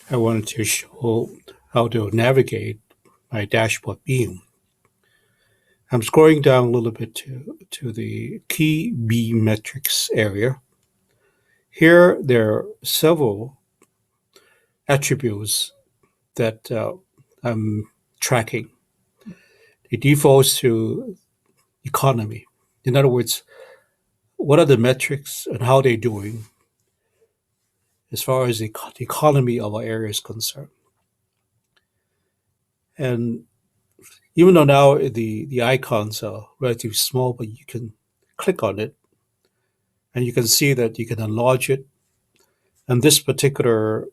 I wanted to show how to navigate my dashboard beam. I'm scrolling down a little bit to the key beam metrics area. Here, there are several attributes that I'm tracking. It defaults to economy. In other words, what are the metrics and how they're doing as far as the economy of our area is concerned. And even though now the icons are relatively small, but you can click on it and you can see that you can enlarge it. And this particular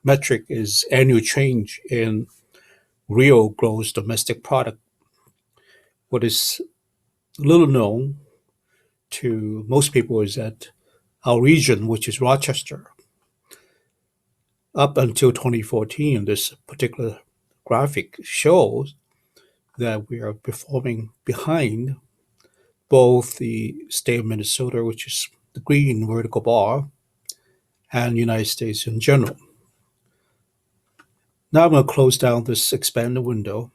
metric is annual change in real gross domestic product. What is little known to most people is that our region, which is Rochester, up until 2014, this particular graphic shows that we are performing behind both the state of Minnesota, which is the green vertical bar, and the United States in general. Now I'm going to close down this expanded window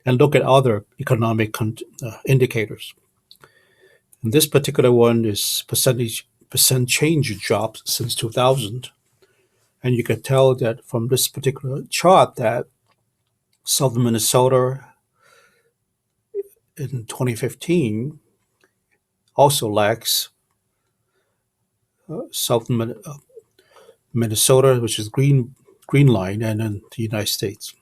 and look at other economic indicators. And this particular one is percent change jobs since 2000. And you can tell that from this particular chart that southern Minnesota in 2015 also lacks southern Minnesota, which is green line, and then the United States.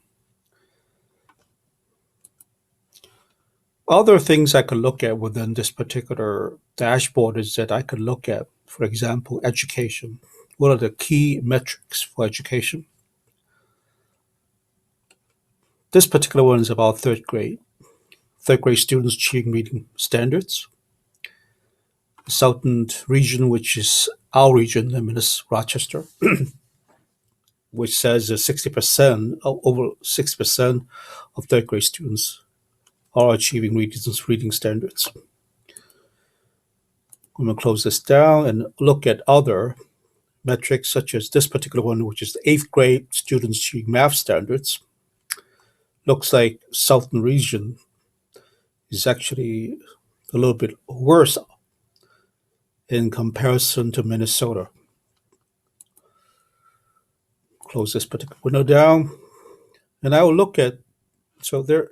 Other things I could look at within this particular dashboard is that I could look at, for example, education. What are the key metrics for education? This particular one is about third grade. Third grade students achieving reading standards. The southern region, which is our region, I mean, it's Rochester, which says that 60%, over 60% of third grade students are achieving reading standards. I'm going to close this down and look at other metrics, such as this particular one, which is the eighth grade students achieving math standards. Looks like southern region is actually a little bit worse in comparison to Minnesota. Close this particular window down, and I will look at, so there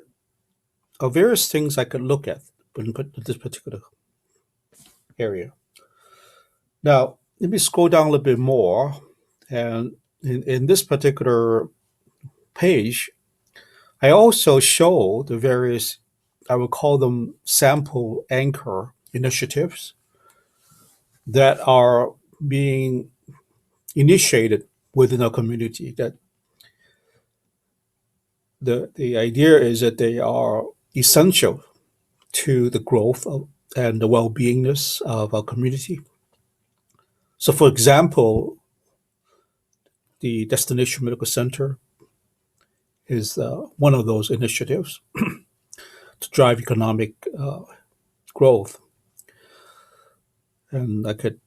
are various things I could look at in this particular area. Now, let me scroll down a little bit more, and in this particular page, I also show the various, I would call them sample anchor initiatives that are being initiated within our community. That the idea is that they are essential to the growth of, and the well-beingness of our community. So, for example, the Destination Medical Center is one of those initiatives to drive economic growth. And I could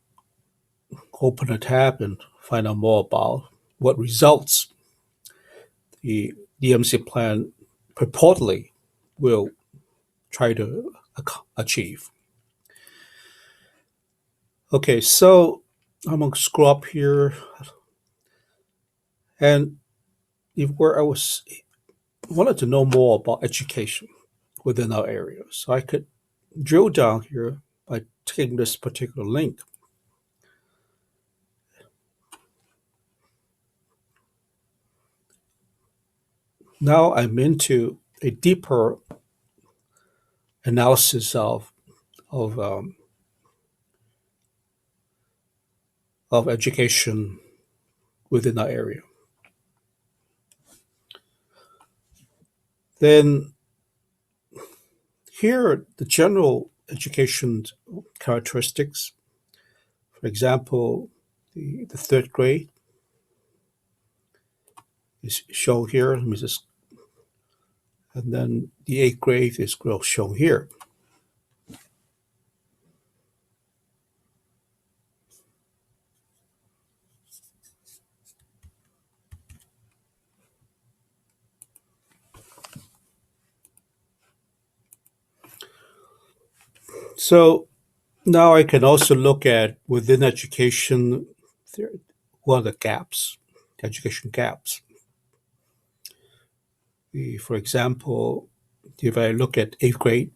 open a tab and find out more about what results the DMC plan purportedly will try to achieve. Okay, so I'm going to scroll up here, and if where I was wanted to know more about education within our area, so I could drill down here by taking this particular link. Now I'm into a deeper analysis of um, of education within our area. Then here are the general education characteristics. For example, the third grade is shown here. Let me just, and then the eighth grade is shown here. So now I can also look at within education, there, what are the gaps, education gaps. For example, if I look at eighth grade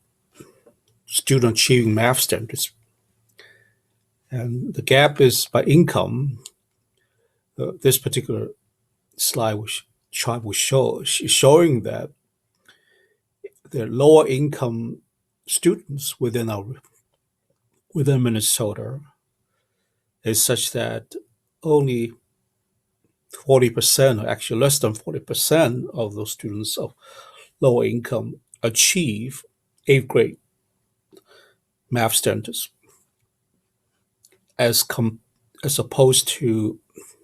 student achieving math standards, and the gap is by income, this particular slide which chart will show is showing that the lower income students within Minnesota is such that only 40%, or actually less than 40% of those students of lower income achieve eighth grade math standards as as opposed to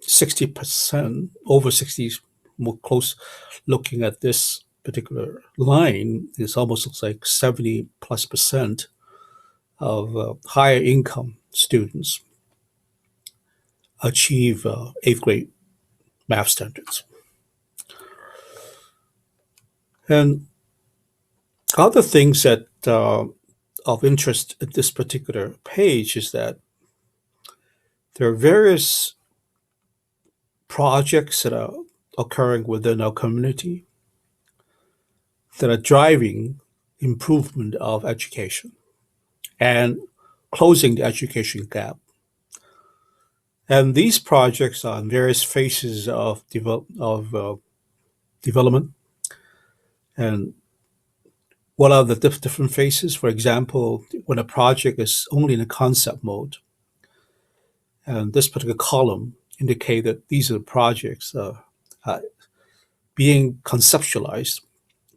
60%, over 60, more close looking at this particular line, it almost looks like 70 plus percent of higher income students achieve eighth grade math standards. And other things that of interest at this particular page is that there are various projects that are occurring within our community that are driving improvement of education and closing the education gap. And these projects are in various phases of development. And what are the different phases? For example, when a project is only in a concept mode, and this particular column indicate that these are the projects being conceptualized,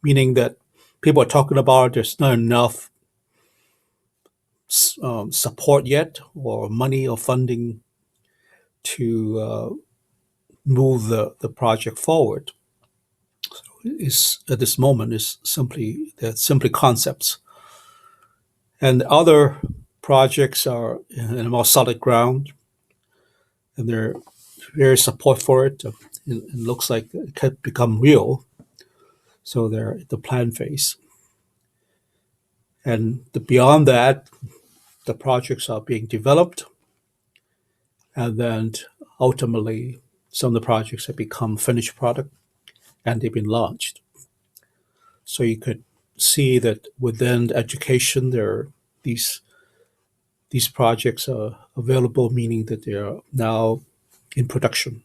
meaning that people are talking about there's not enough support yet, or money or funding to move the project forward. So is at this moment is they're simply concepts, and other projects are in a more solid ground, and there's very support for it. It looks like it could become real. So they're the plan phase, and beyond that, the projects are being developed, and then ultimately some of the projects have become finished product and they've been launched. So you could see that within education there are these projects are available, meaning that they are now in production.